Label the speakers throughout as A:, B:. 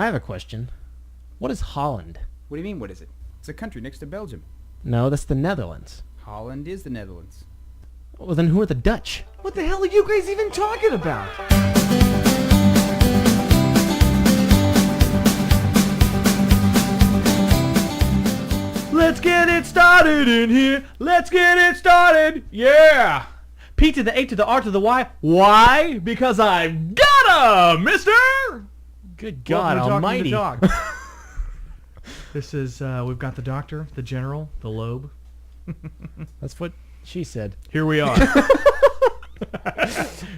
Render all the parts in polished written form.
A: I have a question. What is Holland?
B: What do you mean, what is it? It's a country next to Belgium.
A: No, that's the Netherlands.
B: Holland is the Netherlands.
A: Well, then who are the Dutch?
C: What the hell are you guys even talking about? Let's get it started in here. Let's get it started. Yeah. P to the A to the R to the Y. Why? Because I've got 'em, mister.
A: Good God almighty.
C: This is, we've got the doctor, the general, the lobe.
A: That's what she said.
C: Here we are.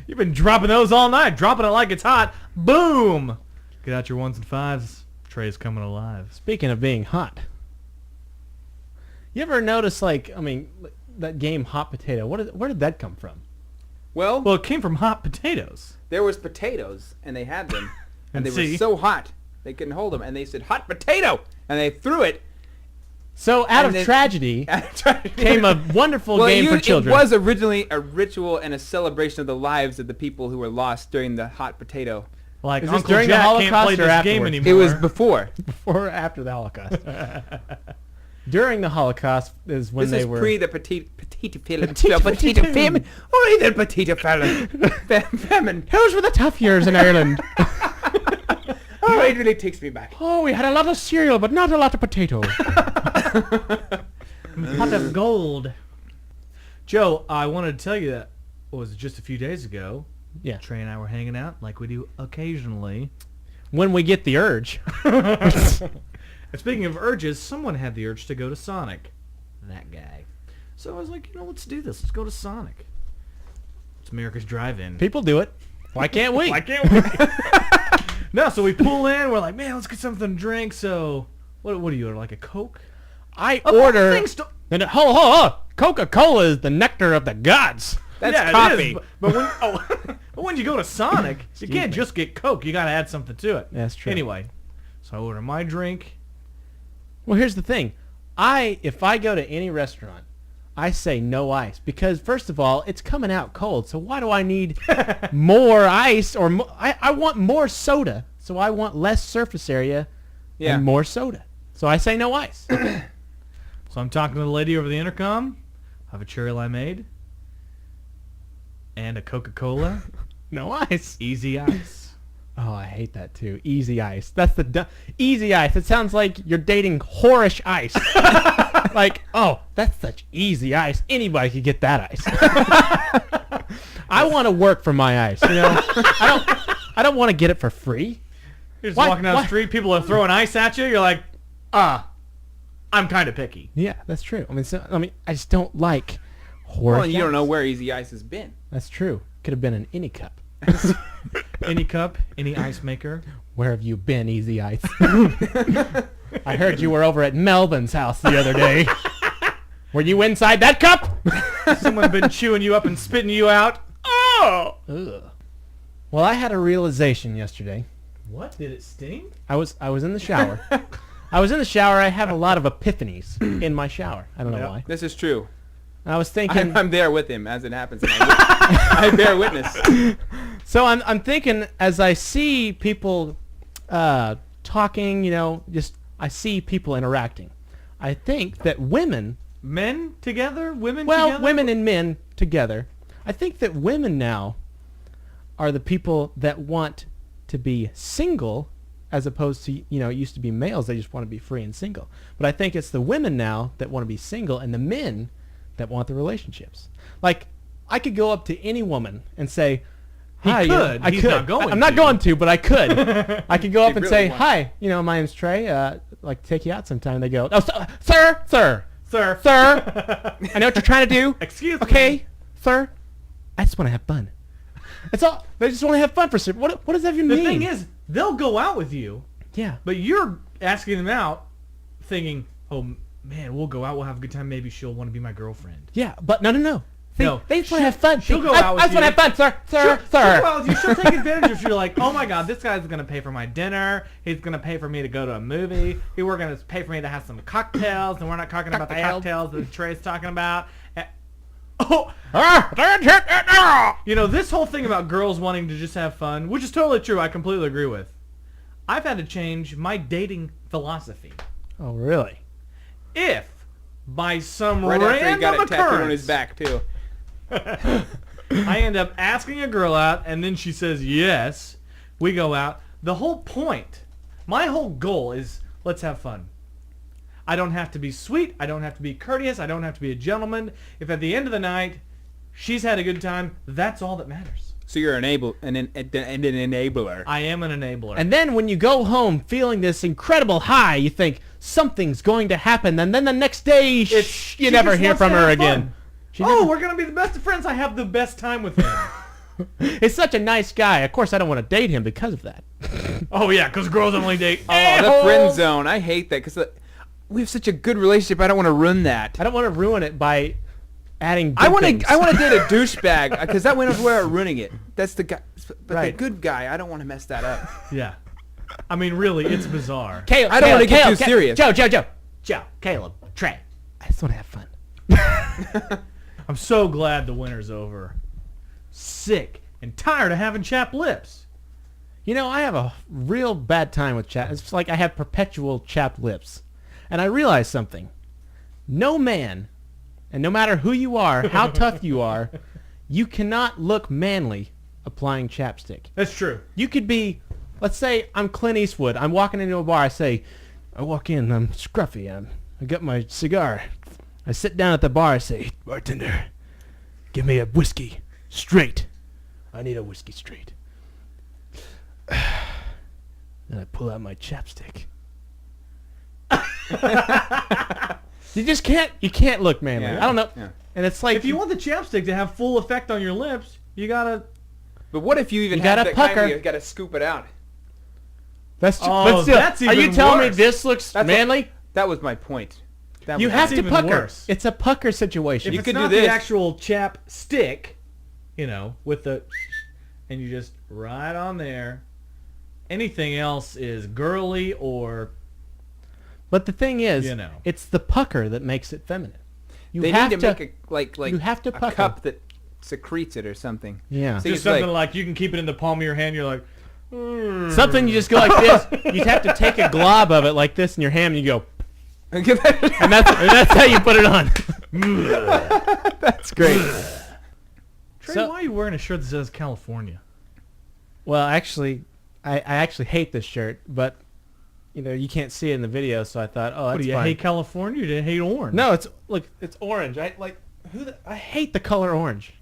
C: You've been dropping those all night, dropping it like it's hot. Boom! Get out your 1s and 5s. Trey's coming alive.
A: Speaking of being hot, you ever notice, that game Hot Potato? Where did that come from?
B: Well,
C: It came from hot potatoes.
B: there was potatoes, and they had them. and they
C: see?
B: were so hot, they couldn't hold them. And they said, hot potato! And they threw it.
A: So out of tragedy came a wonderful game for children.
B: It was originally a ritual and a celebration of the lives of the people who were lost during the hot potato.
C: Like
A: Is this
C: Uncle
A: during the
C: Jack can't
A: Holocaust
C: play
A: or
C: this game
A: afterwards?
C: anymore.
B: It was before.
A: Before or after the Holocaust? During the Holocaust is when
B: This
A: they
B: is
A: were...
B: pre the petite famine.
A: Petite
B: famine. Oh, the petite famine.
A: Those were the tough years in Ireland.
B: Oh, it really takes me back.
A: Oh, we had a lot of cereal, but not a lot of potatoes.
C: Pot of gold. Joe, I wanted to tell you that, was it just a few days ago?
A: Yeah.
C: Trey and I were hanging out like we do occasionally.
A: When we get the urge.
C: And speaking of urges, someone had the urge to go to Sonic. That guy. So I was like, let's do this. Let's go to Sonic. It's America's drive-in.
A: People do it. Why can't we?
C: Why can't we? No, so we pull in. We're like, man, let's get something to drink. So, what do you order? Like a Coke?
A: I order...
C: It
A: Ho! Coca-Cola is the nectar of the gods.
B: That's coffee.
C: But when you go to Sonic, you can't just get Coke. You got to add something to it.
A: That's true.
C: Anyway, so I order my drink.
A: Well, here's the thing. If I go to any restaurant, I say no ice because, first of all, it's coming out cold. So why do I need more ice? Or I want more soda. So I want less surface area and more soda. So I say no ice.
C: So I'm talking to the lady over the intercom. I have a cherry limeade and a Coca-Cola.
A: No ice.
C: Easy ice.
A: Oh, I hate that too. Easy ice. That's the easy ice. It sounds like you're dating whorish ice. Like, oh, that's such easy ice. Anybody could get that ice. I want to work for my ice. I don't want to get it for free.
C: You're just walking down the street, people are throwing ice at you. You're like, I'm kind of picky.
A: Yeah, that's true. I just don't like whorish
B: Well, you
A: ice.
B: don't know where Easy Ice has been.
A: That's true. Could have been in any cup.
C: Any cup, any ice maker.
A: Where have you been, Easy Ice? I heard you were over at Melvin's house the other day. Were you inside that cup?
C: Someone been chewing you up and spitting you out. Oh!
A: Ugh. Well, I had a realization yesterday.
C: What? Did it sting?
A: I was in the shower. I have a lot of epiphanies in my shower. I don't know why.
B: This is true.
A: I was thinking...
B: I'm there with him as it happens. I bear witness.
A: So I'm thinking as I see people talking, I see people interacting. I think that women...
C: Men together? Women
A: well,
C: together?
A: women and men together. I think that women now are the people that want to be single as opposed to, it used to be males. They just want to be free and single. But I think it's the women now that want to be single and the men that want the relationships. Like, I could go up to any woman and say, hi.
C: I could. Not going
A: I'm not going to, but I could. I could go up and
B: really
A: say,
B: want.
A: hi, my name's Trey. I'd like to take you out sometime. They go, oh, sir. I know what you're trying to do.
C: Excuse me.
A: Okay, sir. I just want to have fun. That's all. They just want to have fun for some. What does that even mean?
C: The thing is, they'll go out with you.
A: Yeah.
C: But you're asking them out thinking, oh, man, we'll go out. We'll have a good time. Maybe she'll want to be my girlfriend.
A: Yeah, but no.
C: No,
A: They just want to have fun.
C: She'll go out with
A: I just want to have fun, sir.
C: She'll go out with you. She'll take advantage of you. You're like, oh, my God, this guy's going to pay for my dinner. He's going to pay for me to go to a movie. We're going to pay for me to have some cocktails. And we're not talking about the cocktails that Trey's talking about. This whole thing about girls wanting to just have fun, which is totally true. I completely agree with. I've had to change my dating philosophy.
A: Oh, really?
C: If by some
B: Right after he got
C: random
B: it tattooed on his
C: occurrence
B: back too.
C: I end up asking a girl out, and then she says yes, we go out. The whole point, my whole goal is let's have fun. I don't have to be sweet. I don't have to be courteous. I don't have to be a gentleman. If at the end of the night she's had a good time, that's all that matters.
B: So you're an enabler.
C: I am an enabler.
A: And then when you go home feeling this incredible high, you think something's going to happen, and then the next day you
C: she
A: never
C: just
A: hear
C: wants
A: from
C: to
A: her
C: have
A: again.
C: fun.
A: She
C: Oh,
A: never-
C: we're gonna be the best of friends. I have the best time with him.
A: He's such a nice guy. Of course, I don't want to date him because of that.
C: Oh yeah, because girls only date.
B: Oh, the friend zone. I hate that because we have such a good relationship. I don't want to ruin that.
A: I don't want to ruin it by adding.
B: I want
A: things.
B: to. I want to date a douchebag because that went over ruining it. That's the guy. But
A: Right.
B: the good guy, I don't want to mess that up.
C: Yeah, I mean, really, it's bizarre.
A: Caleb,
B: I don't wanna get
A: Caleb,
B: too serious.
A: Joe, Caleb, Trey. I just want to have fun.
C: I'm so glad the winter's over. Sick and tired of having chapped lips.
A: You know, I have a real bad time with chapped. It's like I have perpetual chapped lips. And I realize something. No man, and no matter who you are, how tough you are, you cannot look manly applying chapstick.
C: That's true.
A: You could be, let's say I'm Clint Eastwood. I'm walking into a bar. I say, I walk in, I'm scruffy. I got my cigar. I sit down at the bar. I say, bartender, give me a whiskey straight. I need a whiskey straight. Then I pull out my chapstick. You can't look manly.
B: Yeah.
A: I don't know.
B: Yeah.
A: And it's like,
C: If you want the chapstick to have full effect on your lips, you gotta.
B: But what if you even
A: You
B: have
A: gotta
B: that kind
A: pucker.
B: where you got to scoop it out?
A: that's
C: Oh,
A: but still,
C: that's
A: are you
C: even
A: telling me
C: worse.
A: this looks
B: That's
A: manly?
B: That was my point. That
A: You
B: was
A: have
C: That's
A: to
C: even
A: pucker.
C: worse.
A: It's a pucker situation.
C: If
B: You
C: it's
B: could do
C: not
B: this.
C: the actual chap stick, with the, and you just right on there. Anything else is girly or
A: But the thing is,
C: You know.
A: it's the pucker that makes it feminine. You
B: They
A: have
B: need to make a like
A: you have to
B: a
A: pucker.
B: cup that secretes it or something.
A: Yeah.
B: So
C: just
B: it's
C: something like you can keep it in the palm of your hand. You're like,
A: Something you just go like this. You'd have to take a glob of it like this in your hand, and you go, and that's how you put it on.
B: That's great.
C: Trey,
A: So-
C: why are you wearing a shirt that says California?
A: Well, actually, I actually hate this shirt, but you can't see it in the video, so I thought, oh, that's
C: What do you
A: fine.
C: hate California? Or do you hate orange?
A: No, it's orange. I hate the color orange.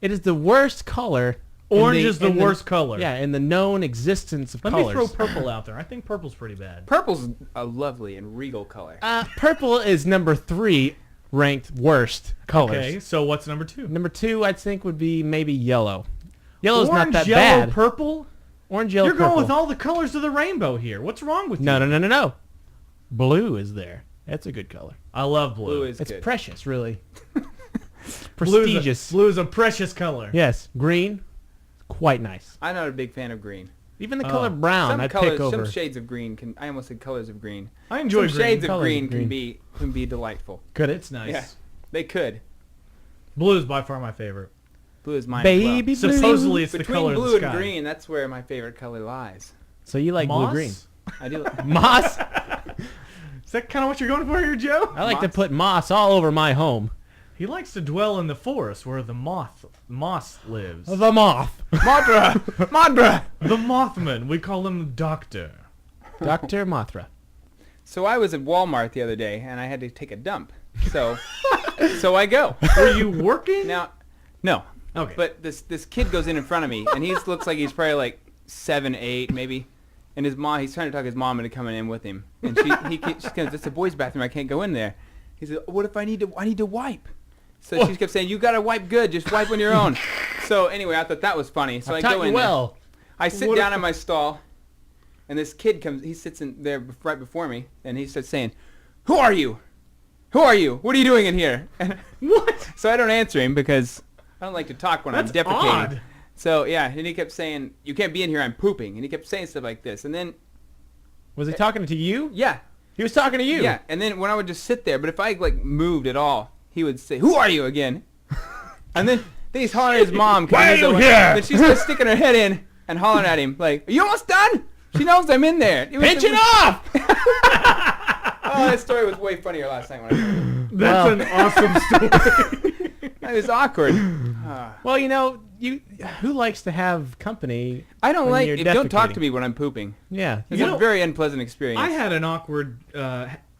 A: It is the worst color.
C: Orange is the worst color.
A: Yeah, in the known existence of
C: Let
A: colors.
C: me throw purple out there. I think purple's pretty bad.
B: Purple's a lovely and regal color.
A: Purple is number 3 ranked worst colors.
C: Okay, so what's number 2?
A: Number 2, I think, would be maybe yellow. Yellow's
C: Orange,
A: not that
C: yellow,
A: bad.
C: purple?
A: Orange, yellow,
C: You're going
A: purple.
C: with all the colors of the rainbow here. What's wrong with you?
A: No. Blue is there. That's a good color.
C: I love blue.
B: Blue is
A: It's
B: good.
A: precious, really.
C: Blue's
A: Prestigious.
C: blue is a precious color.
A: Yes, green, quite nice.
B: I'm not a big fan of green.
A: Even the
C: Oh.
A: color brown,
B: Some
A: I'd
B: colors,
A: pick over.
B: some shades of green can. I almost said colors of green.
C: I enjoy
B: Some
C: green.
B: shades of
A: Colors
B: green
A: of
B: can
A: green.
B: be delightful.
A: Could it?
C: It's nice.
B: Yeah, they could.
C: Blue is by far my favorite.
B: Blue is mine.
A: Baby
B: as well.
A: blue.
C: Supposedly it's the
B: Between
C: color
B: blue
C: of the
B: and
C: sky.
B: green, that's where my favorite color lies.
A: So you like
C: Moss?
A: blue-green.
B: I do.
A: Moss?
C: Is that kind of what you're going for here, Joe?
A: I like to
B: Moss?
A: put moss all over my home.
C: He likes to dwell in the forest where the moss lives.
A: The moth.
B: Madra, Madra.
C: The Mothman. We call him Doctor.
A: Dr. Mothra.
B: So I was at Walmart the other day, and I had to take a dump. So I go.
C: Were you working?
B: Now, no.
C: Okay.
B: But this kid goes in front of me, and he looks like he's probably like 7, 8, maybe. And his mom, he's trying to talk his mom into coming in with him. And she goes, "It's a boys' bathroom. I can't go in there." He said, "What if I need to wipe?" So she kept saying, "You gotta wipe good. Just wipe on your own." So anyway, I thought that was funny. So I
A: Taught
B: go
A: you
B: in
A: well.
B: there. I sit
C: What
B: down
C: if-
B: in my stall, and this kid comes. He sits in there right before me, and he starts saying, "Who are you? Who are you? What are you doing in here?" And
C: What?
B: so I don't answer him because I don't like to talk when
C: That's
B: I'm deprecating.
C: odd.
B: So yeah, and he kept saying, "You can't be in here. I'm pooping." And he kept saying stuff like this. And then
A: Was he talking to you?
B: yeah,
A: He was talking to you.
B: yeah. And then when I would just sit there, but if I like moved at all, he would say, "Who are you again?" And then he's hollering at his mom.
C: Why are you here?
B: Then she's just sticking her head in and hollering at him like, "Are you almost done?" She knows I'm in there.
A: Pinch it off!
B: Oh, that story was way funnier last night when I heard it.
C: That's an awesome story.
B: It was awkward.
A: Well, who likes to have company?
B: I don't
A: when
B: like.
A: you're
B: Don't talk
A: defecating?
B: to me when I'm pooping.
A: Yeah.
B: It's
C: You
B: a very unpleasant experience.
C: I had an awkward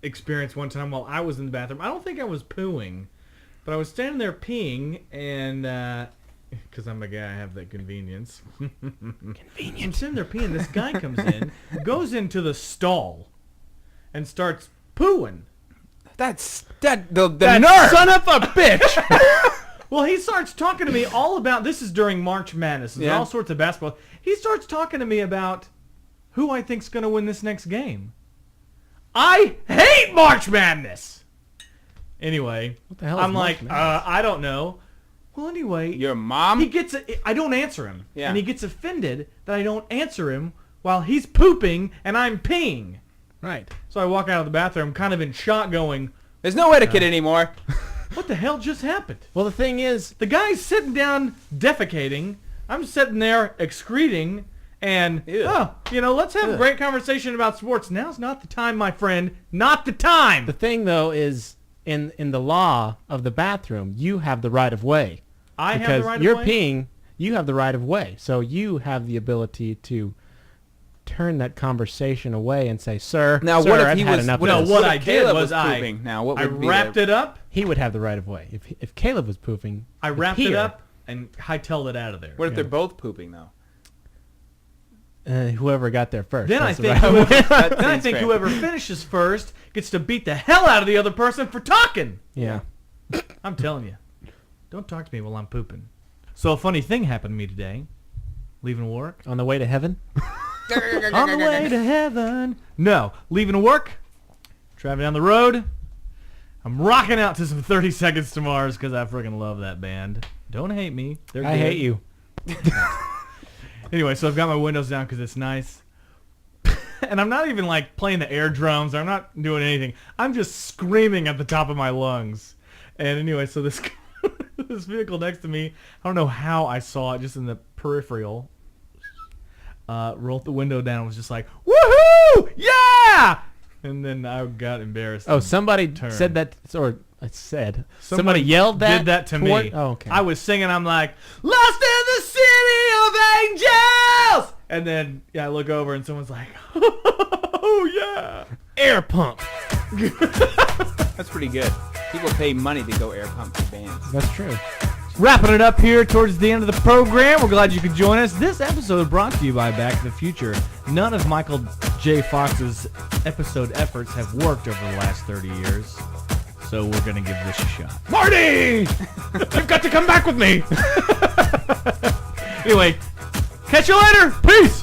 C: experience one time while I was in the bathroom. I don't think I was pooing, but I was standing there peeing, and because I'm a guy, I have that convenience.
A: Convenient.
C: I'm sitting there peeing. This guy comes in, goes into the stall, and starts pooing.
B: The
A: That
B: nerve.
A: son of a bitch!
C: Well, he starts talking to me all about, this is during March Madness, and
B: Yeah.
C: all sorts of basketball. He starts talking to me about who I think's going to win this next game. I hate March Madness! Anyway,
A: What the hell is
C: I'm
A: March
C: like,
A: Madness?
C: I don't know. Well, anyway,
B: Your mom.
C: he gets, I don't answer him.
B: Yeah.
C: And he gets offended that I don't answer him while he's pooping and I'm peeing.
A: Right.
C: So I walk out of the bathroom kind of in shock going,
B: There's no etiquette anymore.
C: what the hell just happened?
A: Well, the thing is,
C: The guy's sitting down defecating. I'm sitting there excreting. And,
B: Ew.
C: let's have a great conversation about sports. Now's not the time, my friend. Not the time.
A: the thing though is, in the law of the bathroom, you have the right of way.
C: I have
A: Because
C: the right of
A: you're
C: way?
A: peeing, you have the right of way. So you have the ability to turn that conversation away and say, "Sir,
B: Now,
A: sir,
B: what if
A: I've
B: he
A: had
B: was?
A: enough
B: What
A: of
C: No,
B: if,
A: this."
C: what
B: if
C: I did
B: Caleb
C: was
B: pooping? Now, what
C: I
B: would be
C: wrapped
B: the,
C: it up.
A: He would have the right of way. If Caleb was pooping,
C: I wrapped it
A: here,
C: up and hightailed it out of there.
B: What if they're both pooping though?
A: Whoever got there first.
C: Then I
A: that's the
C: think,
A: right of way.
B: That
C: then I
B: seems
C: think
B: fair.
C: whoever finishes first gets to beat the hell out of the other person for talking.
A: Yeah.
C: I'm telling you. Don't talk to me while I'm pooping. So a funny thing happened to me today. Leaving work.
A: On the way to heaven.
C: On the way to heaven. No. Leaving work. Driving down the road. I'm rocking out to some 30 Seconds to Mars because I freaking love that band. Don't hate me. They're
A: I
C: good.
A: hate you.
C: Anyway, so I've got my windows down because it's nice. And I'm not even like playing the air drums. I'm not doing anything. I'm just screaming at the top of my lungs. And anyway, so this this vehicle next to me, I don't know how I saw it, just in the peripheral. Rolled the window down and was just like, woohoo! Yeah! And then I got embarrassed.
A: Oh,
C: and
A: somebody
C: turned.
A: said that, or I said. Somebody yelled that?
C: Did that to
A: toward-
C: me.
A: Oh, okay.
C: I was singing, I'm like, Lost in the City of Angels! And then, I look over and someone's like, oh, yeah.
A: Air pump.
B: That's pretty good. People pay money to go air pump to bands.
A: That's true.
C: Wrapping it up here towards the end of the program. We're glad you could join us. This episode brought to you by Back to the Future. None of Michael J. Fox's episode efforts have worked over the last 30 years. So we're going to give this a shot.
A: Marty! You've got to come back with me.
C: Anyway, catch you later. Peace.